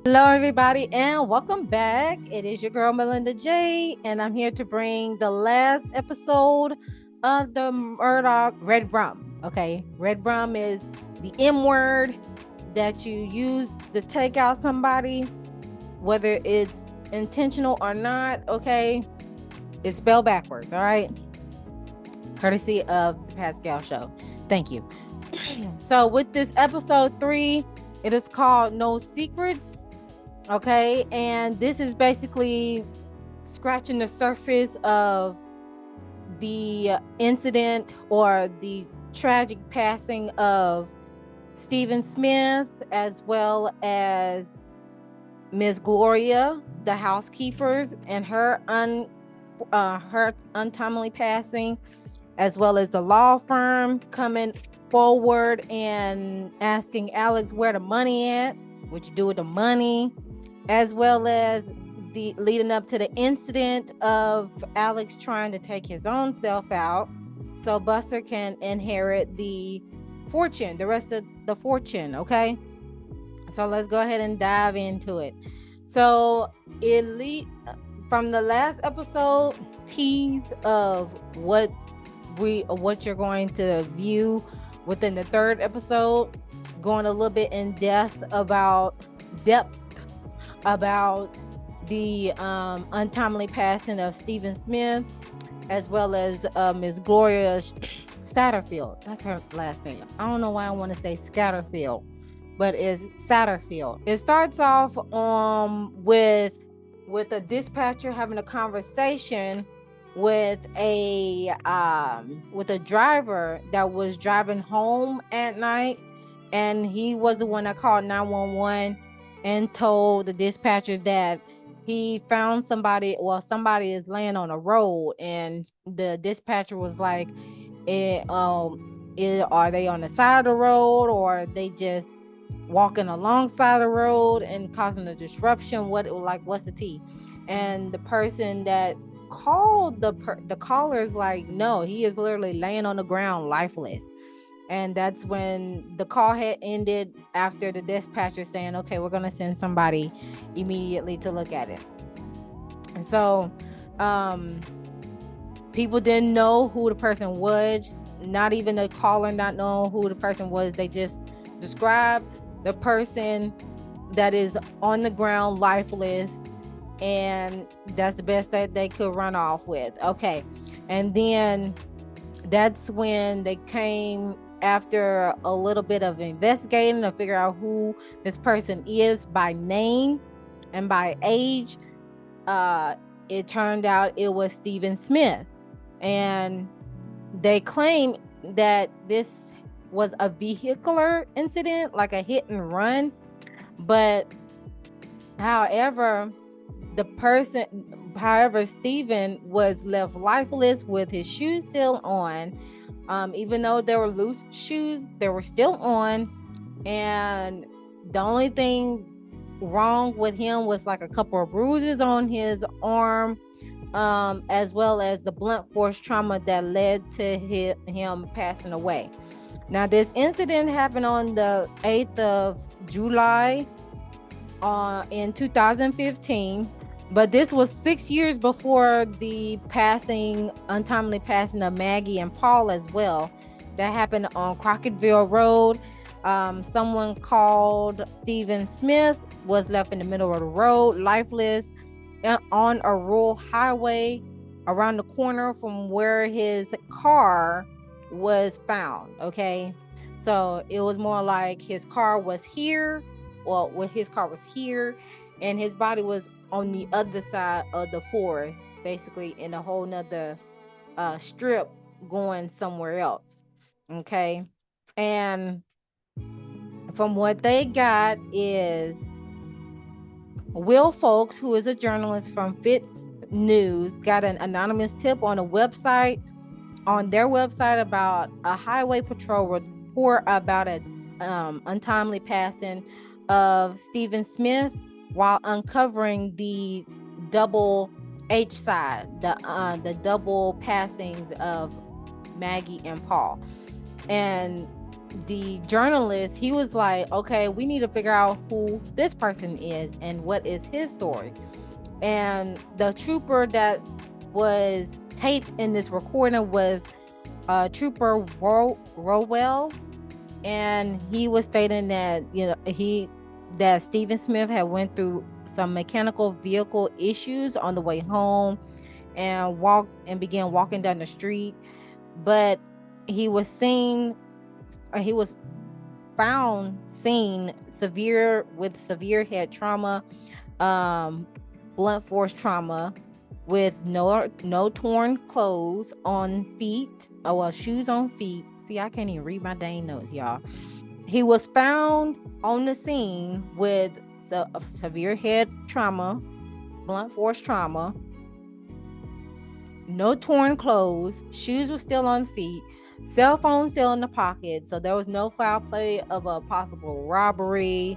Hello, everybody, and welcome back. It is your girl, Molinda Jae, and I'm here to bring the last episode of the Murdaugh Red Rum. Okay, Red Rum is the M word that you use to take out somebody, whether it's intentional or not. Okay, it's spelled backwards. All right, courtesy of the Pascal Show. Thank you. So, with this episode 3, it is called No Secrets. Okay, and this is basically scratching the surface of the incident or the tragic passing of Stephen Smith, as well as Miss Gloria, the housekeepers, and her untimely passing, as well as the law firm coming forward and asking Alex where the money at, what you do with the money, as well as the leading up to the incident of Alex trying to take his own self out so Buster can inherit the fortune, the rest of the fortune. Okay, so let's go ahead and dive into it. So from the last episode, tease of what you're going to view within the third episode, going a little bit in depth about the untimely passing of Stephen Smith, as well as Miss Gloria Satterfield. That's her last name. I don't know why I want to say Scatterfield, but it's Satterfield. It starts off with a dispatcher having a conversation with a driver that was driving home at night, and he was the one that called 911 and told the dispatcher that he found somebody is laying on a road, and the dispatcher was like, are they on the side of the road, or are they just walking alongside the road and causing a disruption? What's the tea? And the person that called the caller is like, no, he is literally laying on the ground lifeless. And that's when the call had ended, after the dispatcher saying, okay, we're going to send somebody immediately to look at it. And so people didn't know who the person was, not even the caller not knowing who the person was. They just described the person that is on the ground lifeless, and that's the best that they could run off with. Okay, and then that's when they came, after a little bit of investigating, to figure out who this person is by name and by age. It turned out it was Stephen Smith, and they claim that this was a vehicular incident, like a hit and run. But however, Stephen was left lifeless with his shoes still on. Even though they were loose shoes, they were still on. And the only thing wrong with him was like a couple of bruises on his arm, as well as the blunt force trauma that led to him passing away. Now, this incident happened on the 8th of July in 2015, but this was 6 years before the untimely passing of Maggie and Paul as well. That happened on Crocketville Road. Someone called Stephen Smith was left in the middle of the road, lifeless, on a rural highway around the corner from where his car was found. Okay, so it was more like his car was here, his car was here, and his body was on the other side of the forest, basically in a whole nother strip going somewhere else. Okay, and from what they got is Will Folks, who is a journalist from Fitz News, got an anonymous tip on their website about a highway patrol report about an untimely passing of Stephen Smith, while uncovering the double H side, the double passings of Maggie and Paul. And the journalist, he was like, okay, we need to figure out who this person is and what is his story. And the trooper that was taped in this recording was Trooper Rowell, and he was stating that that Stephen Smith had went through some mechanical vehicle issues on the way home and began walking down the street, but he was found with severe head trauma, blunt force trauma, with no torn clothes on feet. Shoes on feet. See, I can't even read my dang notes, y'all. He was found on the scene with severe head trauma, blunt force trauma, no torn clothes, shoes were still on feet, cell phone still in the pocket, so there was no foul play of a possible robbery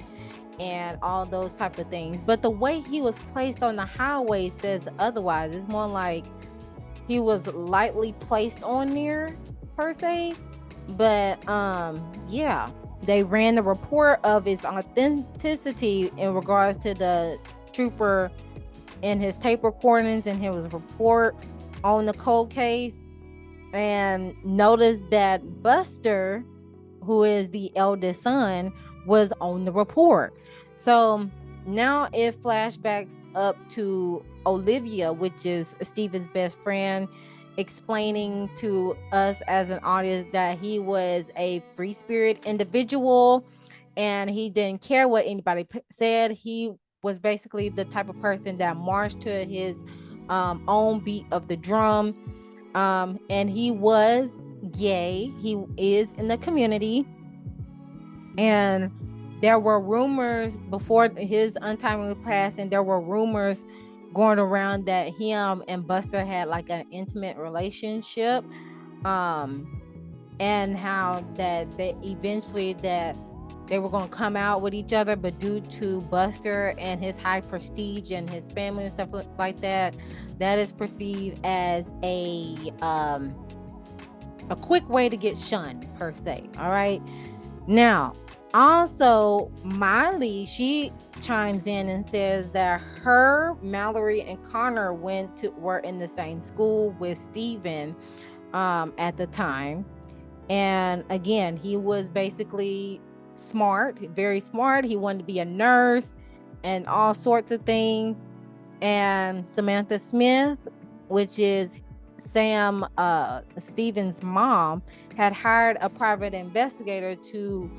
and all those type of things. But the way he was placed on the highway says otherwise. It's more like he was lightly placed on there per se. But yeah, they ran the report of its authenticity in regards to the trooper and his tape recordings and his report on the cold case, and noticed that Buster, who is the eldest son, was on the report. So now it flashbacks up to Olivia, which is Stephen's best friend, explaining to us as an audience that he was a free spirit individual and he didn't care what anybody said. He was basically the type of person that marched to his own beat of the drum. And he was gay. He is in the community. And there were rumors before his untimely passing, there were rumors going around that him and Buster had like an intimate relationship. And how that they eventually that they were going to come out with each other, but due to Buster and his high prestige and his family and stuff like that, that is perceived as a quick way to get shunned per se. All right. Now, also Miley, she chimes in and says that her, Mallory, and Connor were in the same school with Stephen at the time. And again, he was basically smart, very smart. He wanted to be a nurse and all sorts of things. And Samantha Smith, which is Stephen's mom, had hired a private investigator to,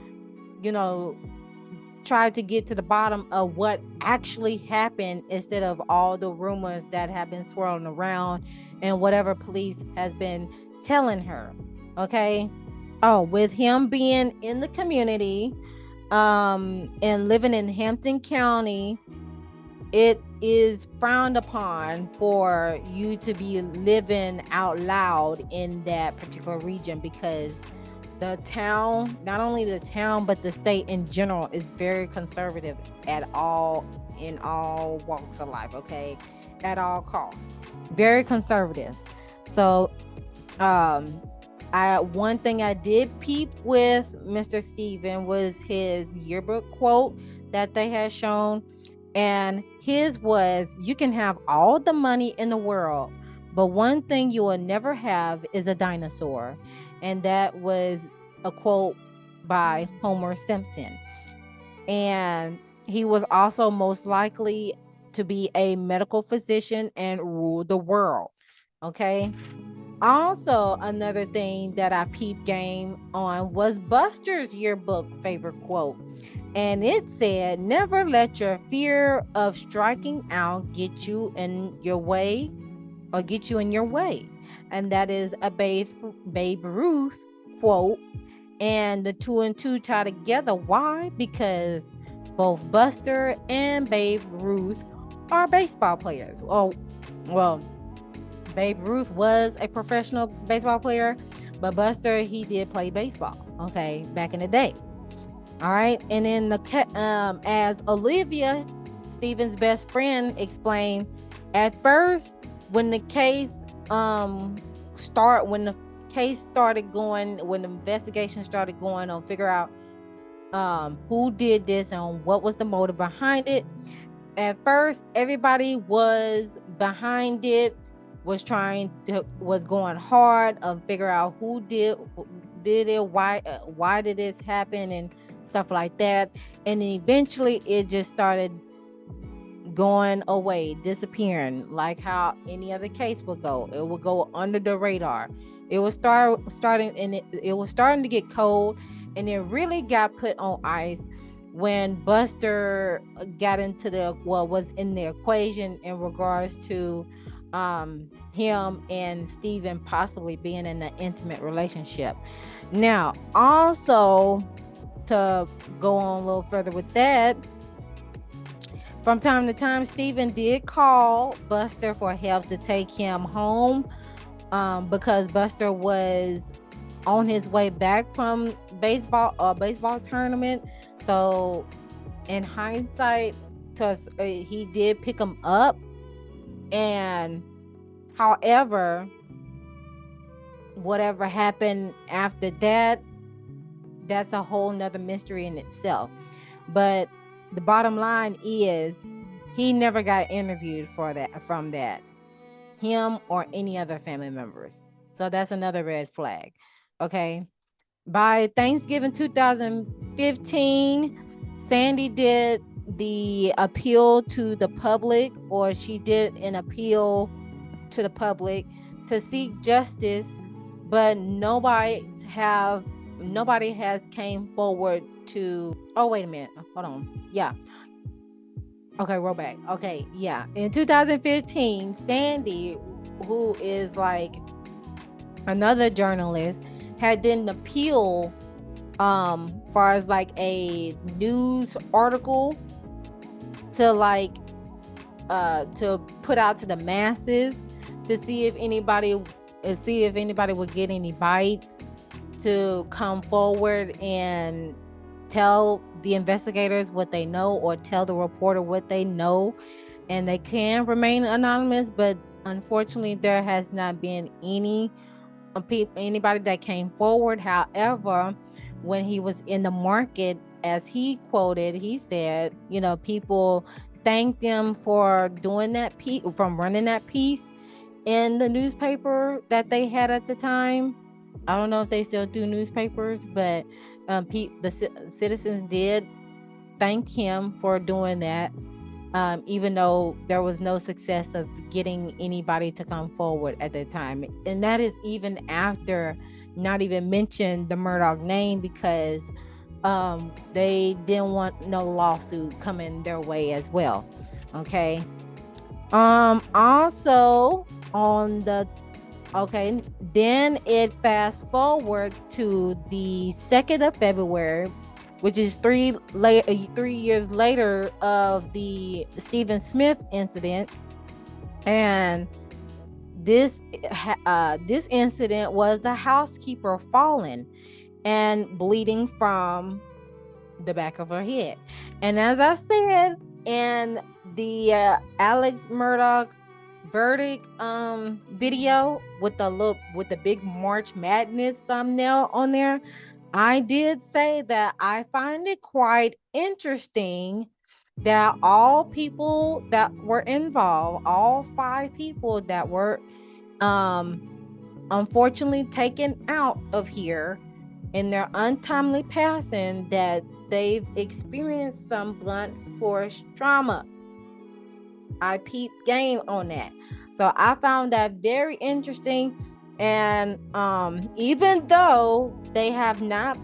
try to get to the bottom of what actually happened instead of all the rumors that have been swirling around and whatever police has been telling her. Okay. Oh, with him being in the community and living in Hampton County, it is frowned upon for you to be living out loud in that particular region, because the town, not only the town, but the state in general, is very conservative in all walks of life. Okay. At all costs. Very conservative. So, one thing I did peep with Mr. Stephen was his yearbook quote that they had shown. And his was, "You can have all the money in the world, but one thing you will never have is a dinosaur." And that was a quote by Homer Simpson. And he was also most likely to be a medical physician and rule the world. Okay. Also, another thing that I peeped game on was Buster's yearbook favorite quote. And it said, "Never let your fear of striking out get you in your way." And that is a Babe Ruth quote. And the 2 and 2 tie together. Why? Because both Buster and Babe Ruth are baseball players. Oh, well, Babe Ruth was a professional baseball player, but Buster, he did play baseball, okay, back in the day. All right. And then as Olivia, Stephen's best friend, explained, at first when the case case started going, when the investigation started going on, figure out who did this and what was the motive behind it. At first, everybody was behind it, was going hard of figure out who did it, why did this happen, and stuff like that. And then eventually it just started going away, disappearing, like how any other case would go. It would go under the radar. It was starting, and it was starting to get cold, and it really got put on ice when Buster got into was in the equation in regards to him and Steven possibly being in an intimate relationship. Now, also, to go on a little further with that, from time to time, Steven did call Buster for help to take him home, because Buster was on his way back from baseball tournament. So in hindsight, he did pick him up. And however, whatever happened after that, that's a whole nother mystery in itself. But the bottom line is, he never got interviewed from that, him or any other family members. So that's another red flag. Okay. By Thanksgiving 2015, Sandy did the appeal to the public, or she did an appeal to the public to seek justice, but nobody has came forward to. Oh, wait a minute. Hold on. Yeah. Okay, roll back. Okay, yeah. In 2015, Sandy, who is like another journalist, had done an appeal far as like a news article to to put out to the masses to see if anybody would get any bites to come forward and tell the investigators what they know, or tell the reporter what they know, and they can remain anonymous. But unfortunately, there has not been anybody that came forward. However, when he was in the market, as he quoted, he said, people thanked him for doing that from running that piece in the newspaper that they had at the time. I don't know if they still do newspapers, but the citizens did thank him for doing that, even though there was no success of getting anybody to come forward at that time. And that is even after not even mention the Murdaugh name, because they didn't want no lawsuit coming their way as well. Okay. Also then it fast forwards to the 2nd of February, which is 3 years later of the Stephen Smith incident. And this incident was the housekeeper falling and bleeding from the back of her head. And as I said, in the Alex Murdaugh verdict video with the big March Madness thumbnail on there, I did say that I find it quite interesting that all people that were involved, all 5 people that were unfortunately taken out of here in their untimely passing, that they've experienced some blunt force trauma. I peeped game on that. So I found that very interesting. And even though they have not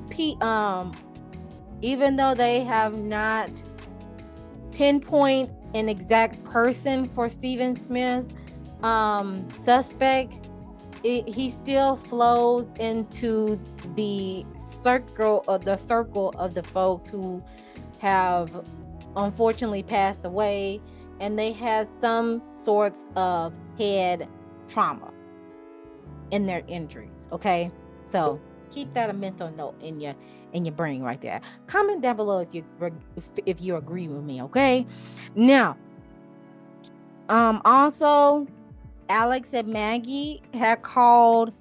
pinpoint an exact person for Stephen Smith's suspect, he still flows into the circle of the folks who have unfortunately passed away, and they had some sorts of head trauma in their injuries. Okay, so keep that a mental note in your brain right there. Comment down below if you agree with me. Okay, now also Alex and Maggie had called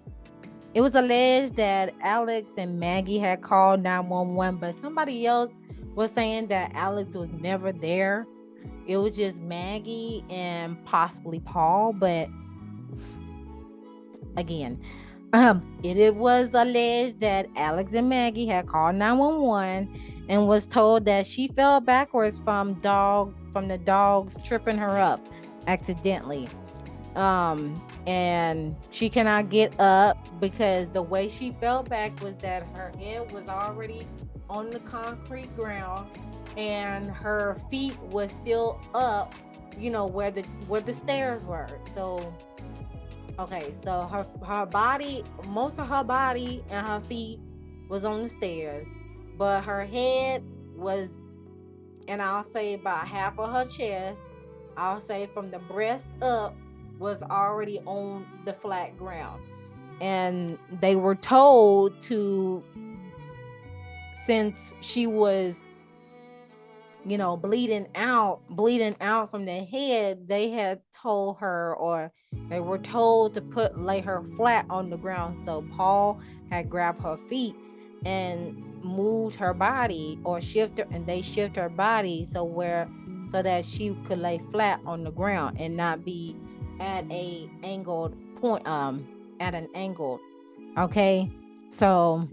It was alleged that Alex and Maggie had called 911, but somebody else was saying that Alex was never there. It was just Maggie and possibly Paul, but again, it was alleged that Alex and Maggie had called 911 and was told that she fell backwards from the dogs tripping her up accidentally. And she cannot get up because the way she fell back was that her head was already on the concrete ground and her feet was still up, where the stairs were. So okay, so her body, most of her body and her feet was on the stairs, but her head was, and I'll say about half of her chest, I'll say from the breast up, was already on the flat ground. And they were told to, since she was, bleeding out from the head, they had told her, or they were told to lay her flat on the ground. So Paul had grabbed her feet and moved her body, or they shift her body so that she could lay flat on the ground and not be at an angled point, at an angle. Okay, so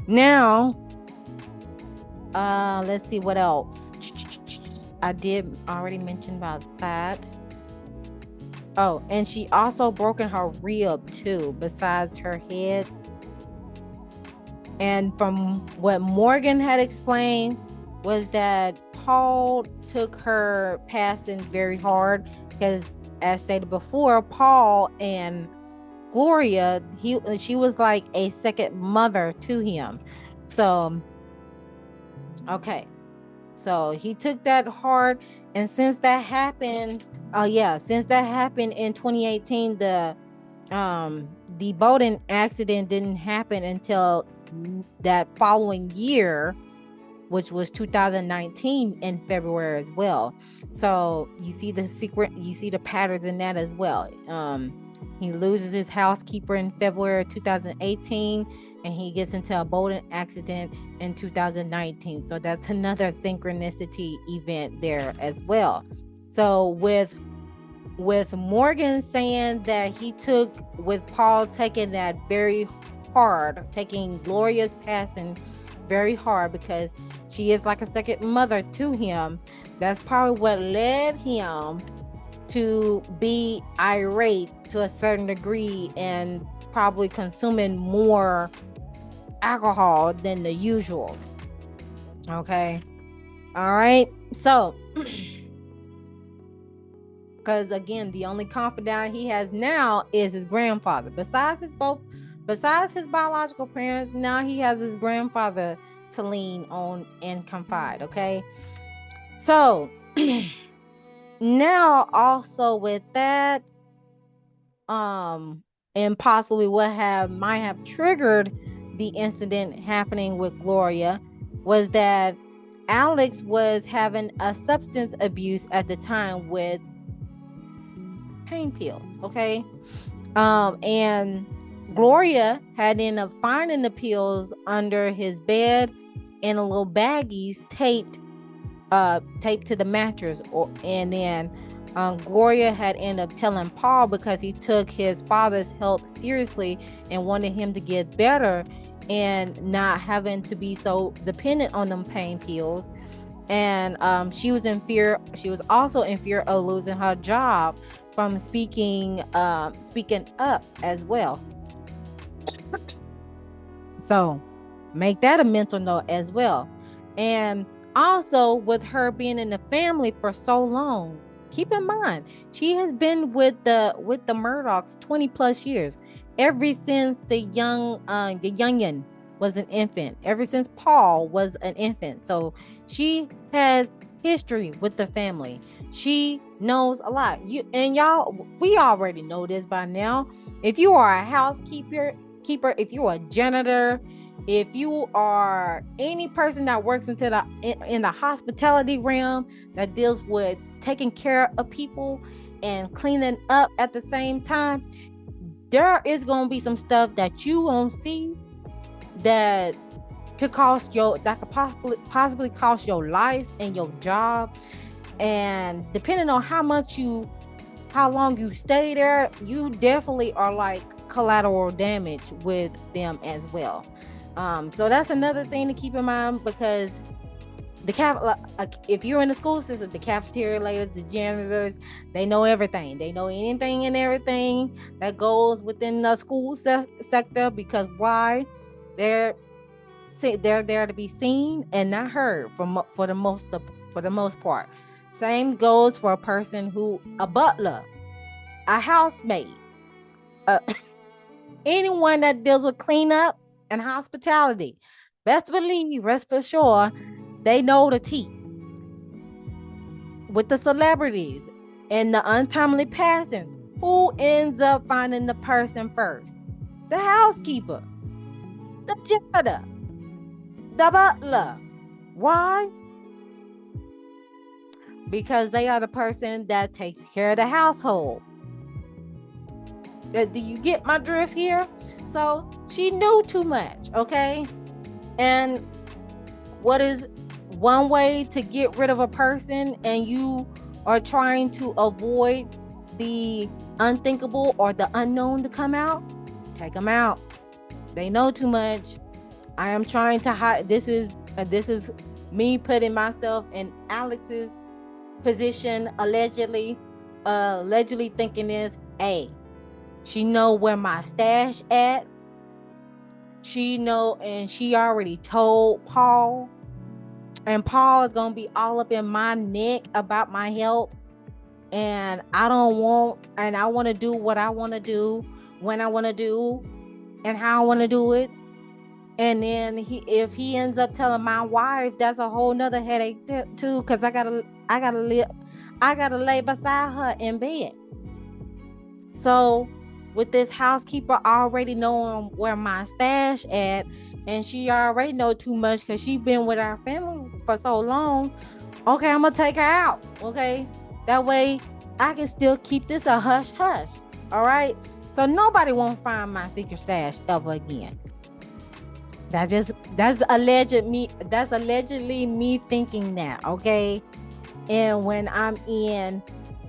now let's see what else. I did already mention about that. Oh, and she also broken her rib too, besides her head. And from what Morgan had explained was that Paul took her passing very hard because, as stated before, Paul and Gloria, she was like a second mother to him. So, okay. So he took that hard, and since that happened in 2018, the boating accident didn't happen until that following year, which was 2019 in February as well. So you see the patterns in that as well. He loses his housekeeper in February 2018, and he gets into a boating accident in 2019. So that's another synchronicity event there as well. So with Morgan saying that he took, with Paul taking that very hard, taking Gloria's passing very hard because she is like a second mother to him, that's probably what led him to be irate to a certain degree and probably consuming more alcohol than the usual. Okay. All right. So because again, the only confidant he has now is his grandfather. Besides his biological parents, now he has his grandfather to lean on and confide. Okay. So now also with that, and possibly what might have triggered the incident happening with Gloria was that Alex was having a substance abuse at the time with pain pills. Okay. And Gloria had ended up finding the pills under his bed in a little baggies taped to the mattress, and then Gloria had ended up telling Paul because he took his father's health seriously and wanted him to get better and not having to be so dependent on them pain pills. And she was also in fear of losing her job from speaking up as well. So make that a mental note as well. And also, with her being in the family for so long, keep in mind she has been with the Murdaughs 20 plus years, ever since the youngin was an infant, ever since Paul was an infant. So she has history with the family. She knows a lot. Y'all, we already know this by now. If you are a housekeeper, if you're a janitor, if you are any person that works in the hospitality realm that deals with taking care of people and cleaning up at the same time, there is going to be some stuff that you won't see that could possibly cost your life and your job. And depending on how long you stay there, you definitely are like collateral damage with them as well. So that's another thing to keep in mind, because if you're in the school system, the cafeteria ladies, the janitors, they know everything. They know anything and everything that goes within the school sector, because why? They're there to be seen and not heard for the most part. Same goes for a person a butler, a housemaid, anyone that deals with cleanup and hospitality. Best believe, rest for sure, they know the tea. With the celebrities and the untimely passings, who ends up finding the person first? The housekeeper, the janitor, the butler. Why? Because they are the person that takes care of the household. Do you get my drift here? So she knew too much, okay? And what is one way to get rid of a person, and you are trying to avoid the unthinkable or the unknown to come out? Take them out. They know too much. I am trying to hide. This is me putting myself in Alex's position, allegedly thinking is, hey, she know where my stash at. She know, and she already told Paul, and Paul is gonna be all up in my neck about my health, and I want to do what I want to do, when I want to do, and how I want to do it. And then if he ends up telling my wife, that's a whole nother headache too, because I gotta lay beside her in bed. So with this housekeeper already knowing where my stash at, and she already know too much because she been with our family for so long, okay, I'm gonna take her out. Okay, that way I can still keep this a hush hush. All right, so nobody won't find my secret stash ever again. That's allegedly me thinking that, okay? And when I'm in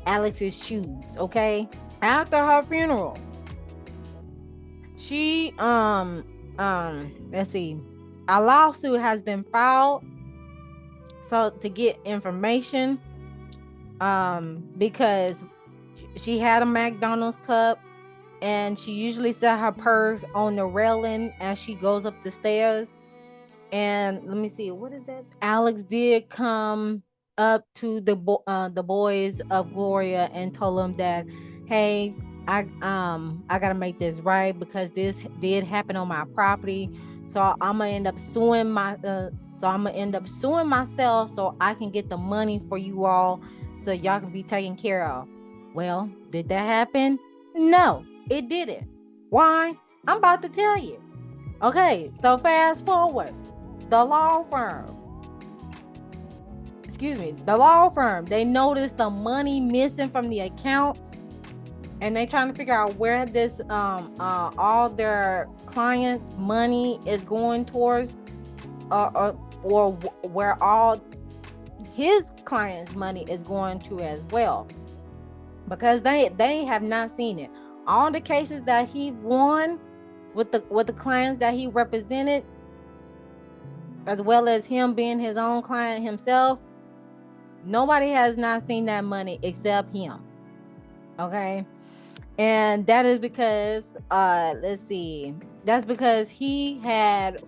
Alex's shoes, okay? After her funeral, she let's see, a lawsuit has been filed so to get information, because she had a McDonald's cup, and she usually set her purse on the railing as she goes up the stairs. And let me see, what is that? Alex did come up to the boys of Gloria and told them that, hey, I gotta make this right, because this did happen on my property. So I'm gonna end up suing myself so I can get the money for you all, so y'all can be taken care of. Well, did that happen? No, it didn't. Why? I'm about to tell you. Okay, so fast forward. The law firm, they noticed some money missing from the accounts, and they trying to figure out where this all their clients' money is going towards, or where all his clients' money is going to as well, because they have not seen it. All the cases that he won with the clients that he represented, as well as him being his own client himself, nobody has not seen that money except him. Okay, and that is because that's because he had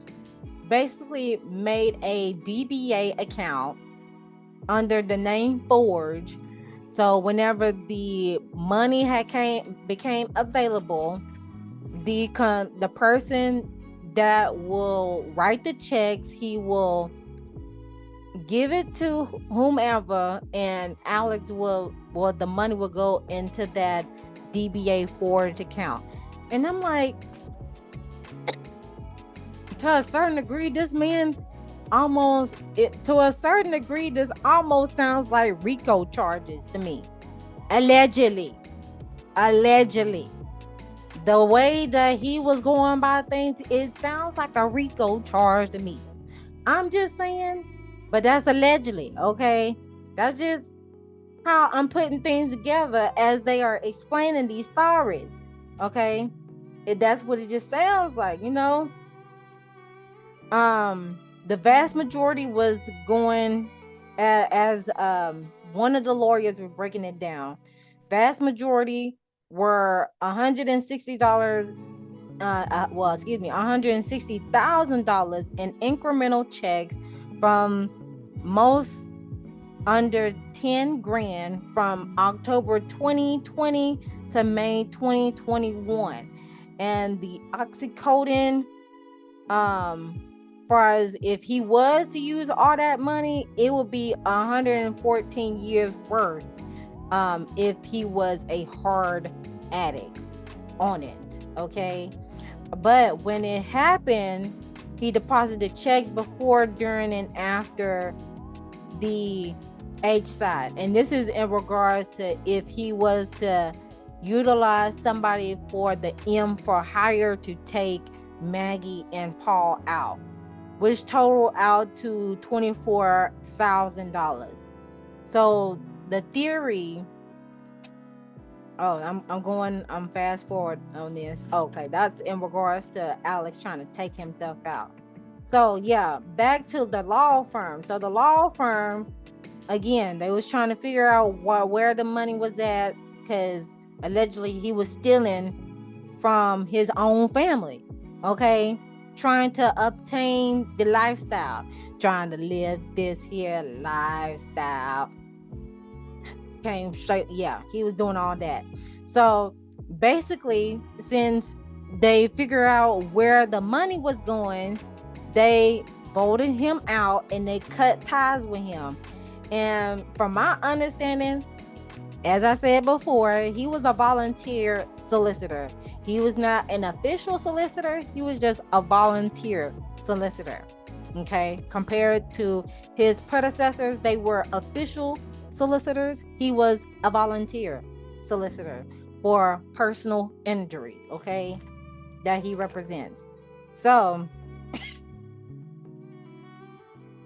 basically made a DBA account under the name Forge. So whenever the money became available, the person that will write the checks, he will give it to whomever, and Alex the money will go into that DBA Forge account. And I'm like, to a certain degree, this almost sounds like RICO charges to me. Allegedly. the way that he was going by things, it sounds like a RICO charge to me. I'm just saying, but that's allegedly, okay? That's just how I'm putting things together as they are explaining these stories, okay? That's what it just sounds like, you know? The vast majority was going as one of the lawyers were breaking it down. Vast majority were $160 $160,000 in incremental checks from most under 10 grand from October 2020 to May 2021. And the oxycodone, far as if he was to use all that money, it would be 114 years worth if he was a hard addict on it, okay? But when it happened, he deposited checks before, during, and after the H side. And this is in regards to if he was to utilize somebody for the M for hire to take Maggie and Paul out, which total out to $24,000. So the theory, I'm fast forward on this. Okay, that's in regards to Alex trying to take himself out. So yeah, back to the law firm. So the law firm, again, they was trying to figure out where the money was at, because allegedly he was stealing from his own family, okay? Trying to obtain the lifestyle, trying to live this here lifestyle. Came straight, yeah, he was doing all that. So basically, since they figure out where the money was going, they voted him out and they cut ties with him. And from my understanding, as I said before, he was a volunteer solicitor. He was not an official solicitor. He was just a volunteer solicitor. Okay. Compared to his predecessors, they were official solicitors. He was a volunteer solicitor for personal injury. Okay. That he represents. So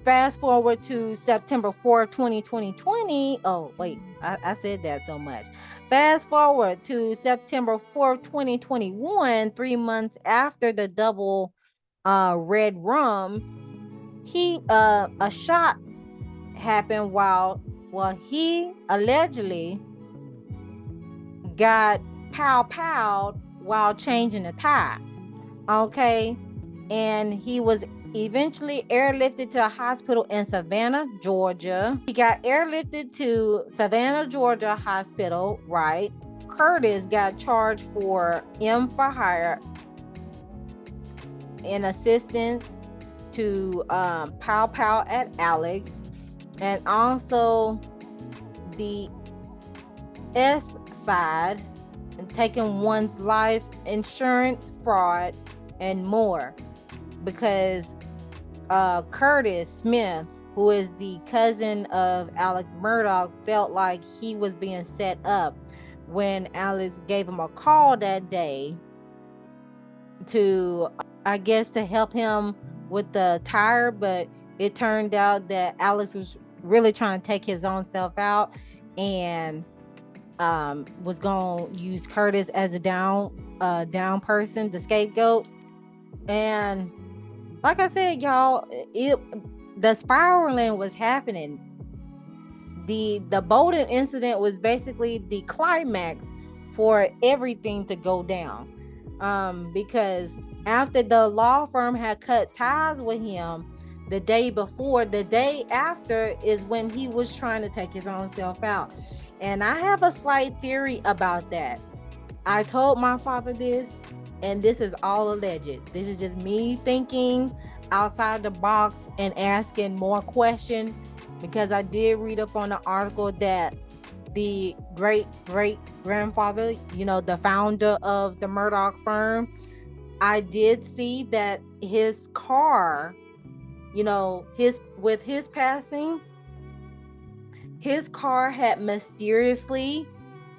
fast forward to September 4th, 2020. Oh, wait, I said that so much. Fast forward to September 4th, 2021, 3 months after the double red rum, a shot happened while he allegedly got powed while changing the tire. Okay. And he was eventually airlifted to a hospital in Savannah, Georgia. He got airlifted to Savannah, Georgia hospital, right? Curtis got charged for M for hire in assistance to pow at Alex, and also the S side, and taking one's life insurance fraud and more, because Curtis Smith, who is the cousin of Alex Murdaugh, felt like he was being set up when Alex gave him a call that day to, I guess, to help him with the tire, but it turned out that Alex was really trying to take his own self out and was going to use Curtis as a down person, the scapegoat. And like I said, y'all, the spiraling was happening. The Bowden incident was basically the climax for everything to go down. Because after the law firm had cut ties with him the day after is when he was trying to take his own self out. And I have a slight theory about that. I told my father this, and this is all alleged. This is just me thinking outside the box and asking more questions, because I did read up on the article that the great grandfather, the founder of the Murdaugh firm, I did see that his car, with his passing, his car had mysteriously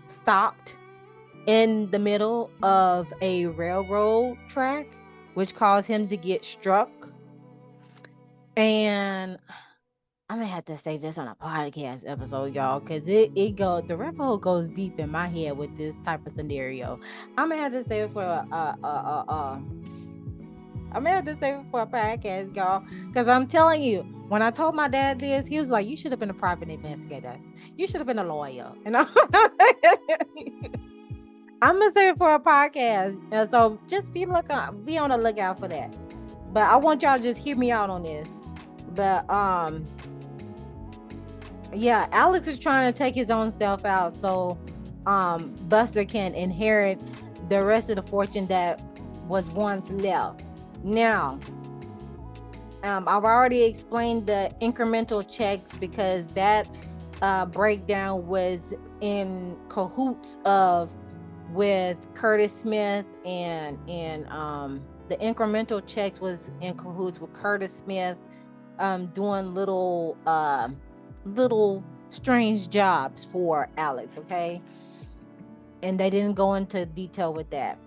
stopped in the middle of a railroad track, which caused him to get struck. And I'm gonna have to say this on a podcast episode, y'all, because the rabbit hole goes deep in my head with this type of scenario. I'm gonna have to say it for I'm gonna have to say it for a podcast, y'all, because I'm telling you, when I told my dad this, he was like, "You should have been a private investigator. You should have been a lawyer." And I'm gonna say it for a podcast, and so just be on the lookout for that. But I want y'all to just hear me out on this. But yeah, Alex is trying to take his own self out so Buster can inherit the rest of the fortune that was once left. Now, I've already explained the incremental checks because that breakdown was in cahoots with Curtis Smith, and the incremental checks was in cahoots with Curtis Smith doing little strange jobs for Alex, okay? And they didn't go into detail with that.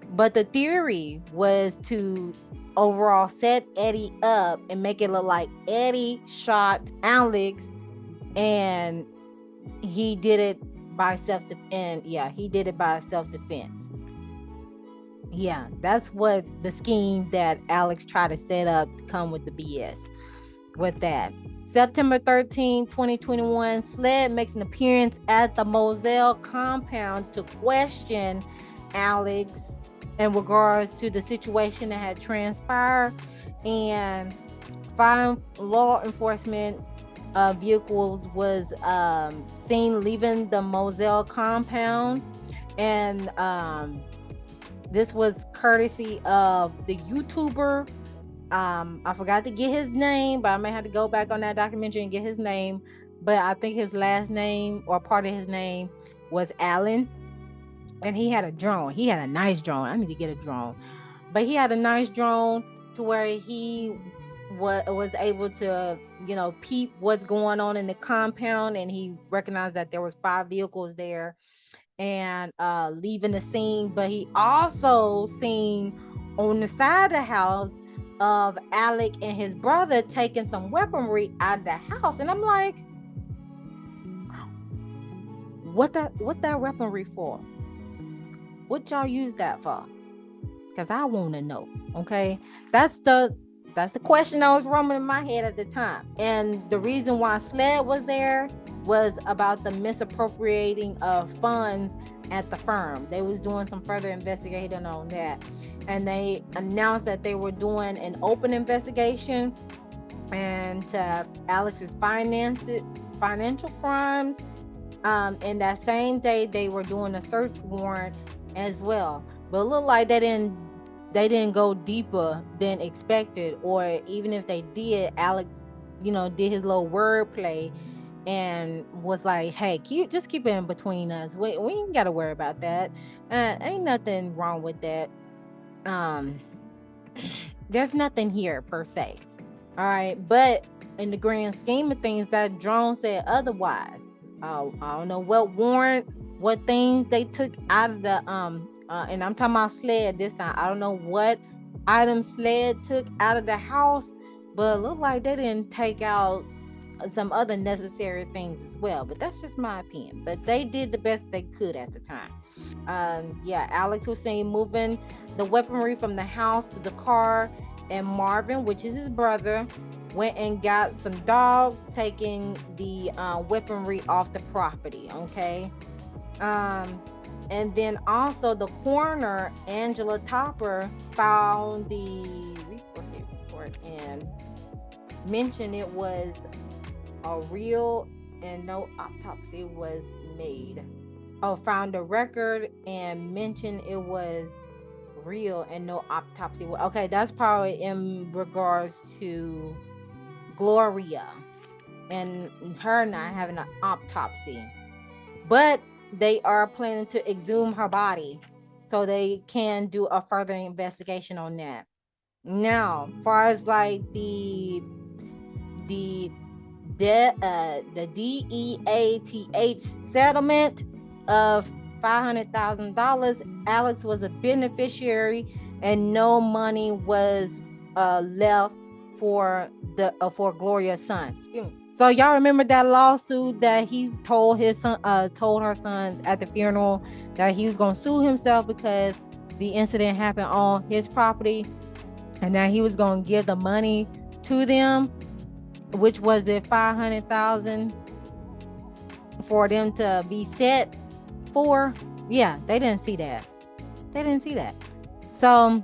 But the theory was to overall set Eddie up and make it look like Eddie shot Alex, and he did it by self-defense. Yeah, he did it by self-defense. Yeah, that's what the scheme that Alex tried to set up to come with the BS with that. September 13, 2021, SLED makes an appearance at the Moselle compound to question Alex in regards to the situation that had transpired, and 5 law enforcement vehicles was seen leaving the Moselle compound, and this was courtesy of the YouTuber. I forgot to get his name, but I may have to go back on that documentary and get his name. But I think his last name or part of his name was Allen. And he had a drone. He had a nice drone. I need to get a drone. But he had a nice drone to where he was able to, peep what's going on in the compound. And he recognized that there was 5 vehicles there and leaving the scene. But he also seen on the side of the house of Alec and his brother taking some weaponry out of the house. And I'm like, what that weaponry for? What y'all use that for? Because I want to know. Okay, that's the question that was roaming in my head at the time. And the reason why SLED was there was about the misappropriating of funds at the firm. They was doing some further investigating on that, and they announced that they were doing an open investigation and Alex's financial crimes. And that same day they were doing a search warrant as well, but it looked like they didn't go deeper than expected, or even if they did, Alex did his little wordplay and was like, hey, just keep it in between us. We ain't gotta worry about that. Ain't nothing wrong with that. There's nothing here per se. All right, but in the grand scheme of things, that drone said otherwise. I don't know what warrant, what things they took out of the and I'm talking about SLED this time. I don't know what items SLED took out of the house, but it looks like they didn't take out some other necessary things as well. But that's just my opinion. But they did the best they could at the time. Yeah, Alex was seen moving the weaponry from the house to the car, and Marvin, which is his brother, went and got some dogs, taking the weaponry off the property. Okay. And then also the coroner, Angela Topper, found the report and mentioned it was a real and no autopsy was made. Found a record and mentioned it was real and no autopsy. Okay, that's probably in regards to Gloria and her not having an autopsy, but they are planning to exhume her body so they can do a further investigation on that. Now, as far as like the DEATH settlement of $500,000. Alex was a beneficiary, and no money was left for Gloria's son. So y'all remember that lawsuit that he told her sons at the funeral that he was gonna sue himself because the incident happened on his property, and that he was gonna give the money to them, which was the $500,000 for them to be set for. Yeah, they didn't see that. So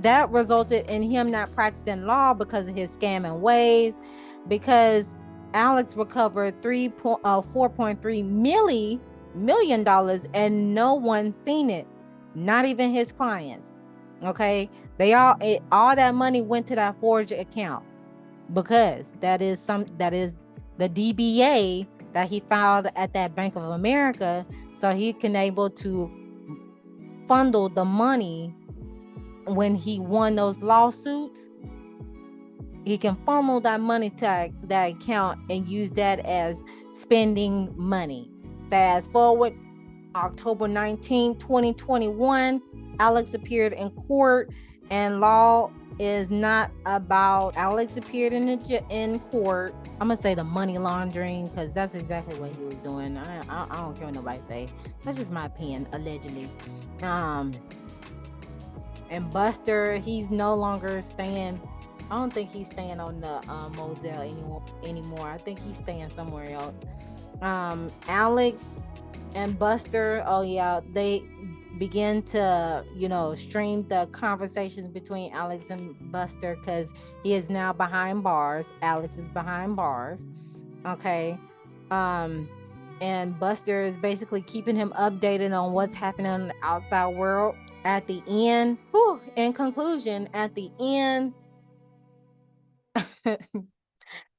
that resulted in him not practicing law because of his scamming ways, because Alex recovered $4.3 million and no one seen it, not even his clients. Okay, all that money went to that forged account, because that is the DBA that he filed at that Bank of America, so he can able to funnel the money when he won those lawsuits. He can funnel that money to that account and use that as spending money. Fast forward, October 19, 2021, Alex appeared in court, and law is not about Alex appeared in court. I'm gonna say the money laundering, because that's exactly what he was doing. I don't care what nobody say. That's just my opinion, allegedly. And Buster, he's no longer staying. I don't think he's staying on the Moselle anymore. I think he's staying somewhere else. Alex and Buster, oh yeah, they begin to, stream the conversations between Alex and Buster, because he is now behind bars. Alex is behind bars. Okay. And Buster is basically keeping him updated on what's happening in the outside world. At the end, in conclusion, at the end,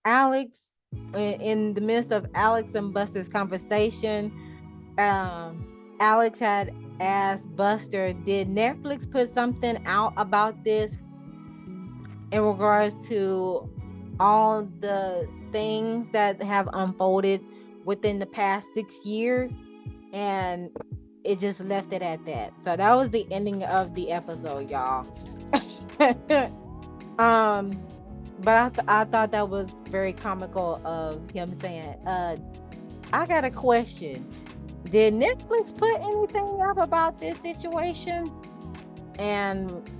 Alex, in the midst of Alex and Buster's conversation, Alex had asked Buster, did Netflix put something out about this in regards to all the things that have unfolded within the past 6 years? And it just left it at that. So that was the ending of the episode, y'all. But I thought that was very comical of him saying, I got a question. Did Netflix put anything up about this situation? And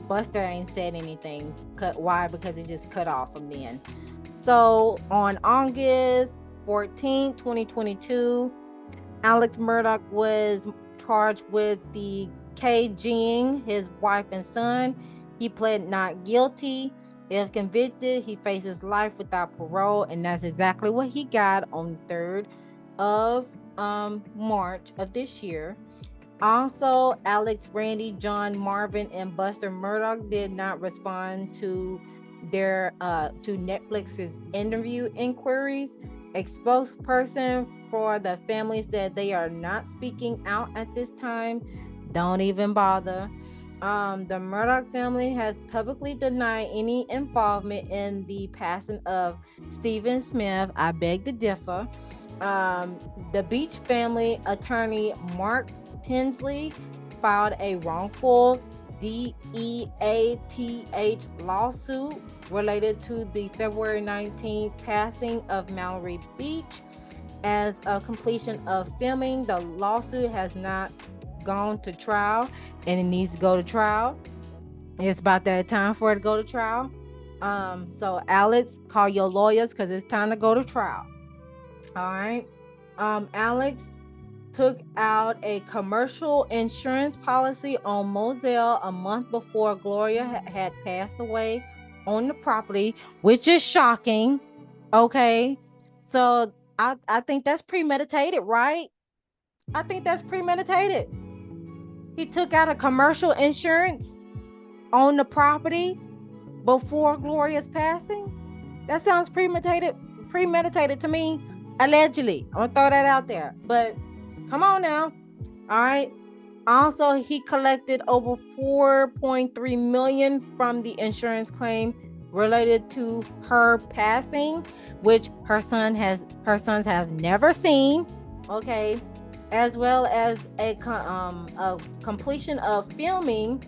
Buster ain't said anything. Why? Because it just cut off from then. So on August 14, 2022, Alex Murdaugh was charged with the caging his wife and son. He pled not guilty. If convicted, he faces life without parole, and that's exactly what he got on the 3rd of March of this year. Also, Alex, Randy, John, Marvin, and Buster Murdaugh did not respond to their to Netflix's interview inquiries. A spokesperson for the family said they are not speaking out at this time. Don't even bother. The Murdaugh family has publicly denied any involvement in the passing of Stephen Smith. I beg to differ. The Beach family attorney, Mark Tinsley, filed a wrongful DEATH lawsuit related to the February 19th passing of Mallory Beach. As a completion of filming, the lawsuit has not gone to trial, and it needs to go to trial. It's about that time for it to go to trial. So Alex, call your lawyers, because it's time to go to trial. All right. Alex took out a commercial insurance policy on Moselle a month before Gloria had passed away on the property, which is shocking. Okay. So I think that's premeditated, right? I think that's premeditated. He took out a commercial insurance on the property before Gloria's passing. That sounds premeditated to me. Allegedly. I'm gonna throw that out there. But come on now. All right. Also, he collected over $4.3 million from the insurance claim related to her passing, which her sons have never seen. Okay. as well as a completion of filming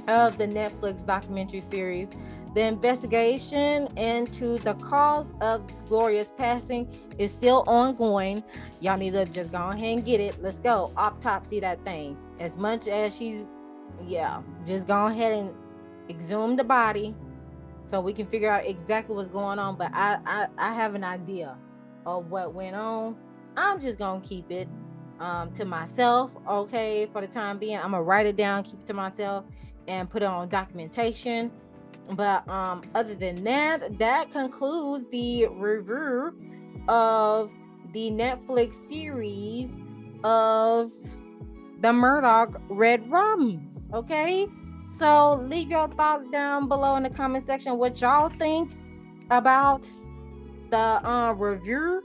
of the Netflix documentary series. The investigation into the cause of Gloria's passing is still ongoing. Y'all need to just go ahead and get it. Let's go. Autopsy that thing. As much as she's, yeah, just go ahead and exhume the body so we can figure out exactly what's going on. But I have an idea of what went on. I'm just gonna keep it to myself, okay, for the time being. I'm gonna write it down, keep it to myself, and put it on documentation. But other than that, that concludes the review of the Netflix series of the Murdaugh Red Rums. Okay, so leave your thoughts down below in the comment section what y'all think about the review,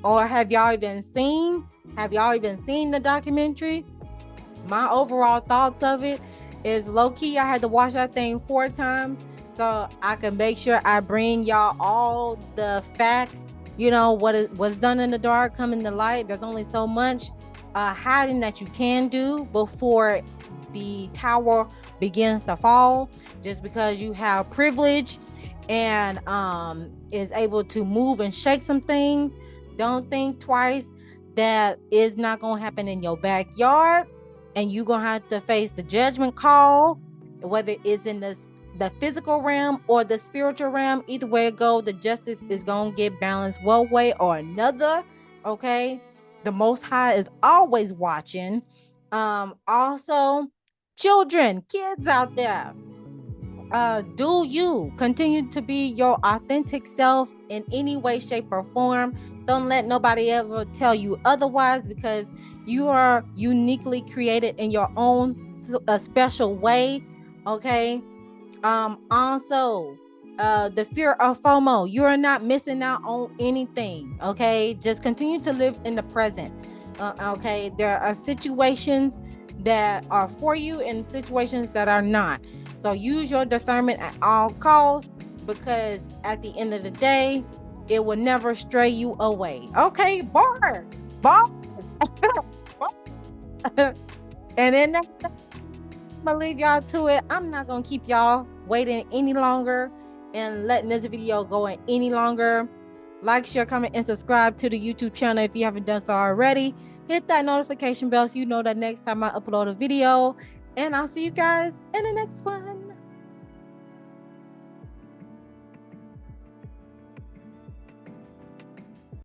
or have y'all even seen the documentary? My overall thoughts of it is low-key I had to watch that thing 4 times so I can make sure I bring y'all all the facts, what was done in the dark coming to light. There's only so much hiding that you can do before the tower begins to fall, just because you have privilege and is able to move and shake some things. Don't think twice that is not gonna happen in your backyard, and you're gonna have to face the judgment call, whether it's in the physical realm or the spiritual realm. Either way it go, the justice is gonna get balanced one way or another. Okay, the Most High is always watching. Also, children, kids out there, do you continue to be your authentic self in any way, shape, or form. Don't let nobody ever tell you otherwise, because you are uniquely created in your own special way. Okay. Also, the fear of FOMO, you are not missing out on anything. Okay, just continue to live in the present. Okay, there are situations that are for you and situations that are not. So use your discernment at all costs, because at the end of the day, it will never stray you away. Okay, bars. And then I'm gonna leave y'all to it. I'm not gonna keep y'all waiting any longer and letting this video go any longer. Like, share, comment, and subscribe to the YouTube channel if you haven't done so already. Hit that notification bell so you know that next time I upload a video. And I'll see you guys in the next one.